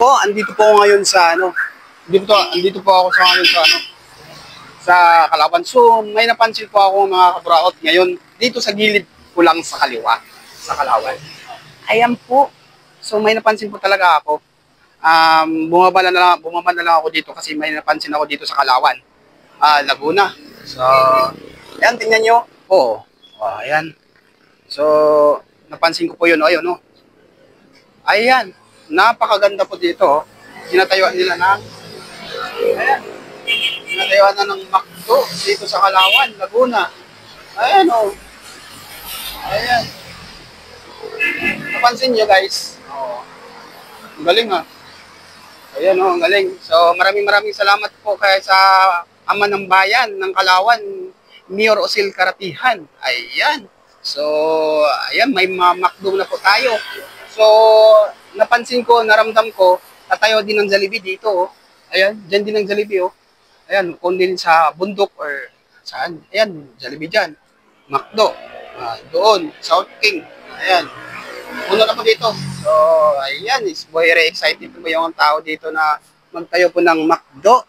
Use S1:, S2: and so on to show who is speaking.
S1: po, andito po ako ngayon sa andito po ako sa ngayon sa sa Kalawan. So, may napansin po ako mga kabraot ngayon dito sa gilid ko lang sa kaliwa, sa Kalawan. Ayan po. So, may napansin po talaga ako. Bumaba na lang ako dito kasi may napansin ako dito sa Kalawan, Laguna. So, ayan, tingnan nyo. Ayan. So, napansin ko po yun. Ayun, no. Ayan. Napakaganda po dito. Sinatayuan nila na. Ayan. Sinatayuan na ng McDo dito sa Kalawan, Laguna. Ayan, oh. Ayan. Napansin nyo, guys. Ang galing, ha. Ayan, oh, ang galing. So, maraming salamat po kaya sa ama ng bayan ng Kalawan, Mayor Osil Karatihan. Ayan. So, ayan, may McDo na po tayo. So, napansin ko, naramdam ko, tatayo din ng Jollibee dito, oh. Ayan, dyan din ang Jollibee, oh. Ayan, kung din sa bundok or saan. Ayan, Jollibee dyan. McDo. Doon, South King. Ayan. Puno na po dito. So, ayan, is very excited po yung tao dito na magtayo po ng McDo.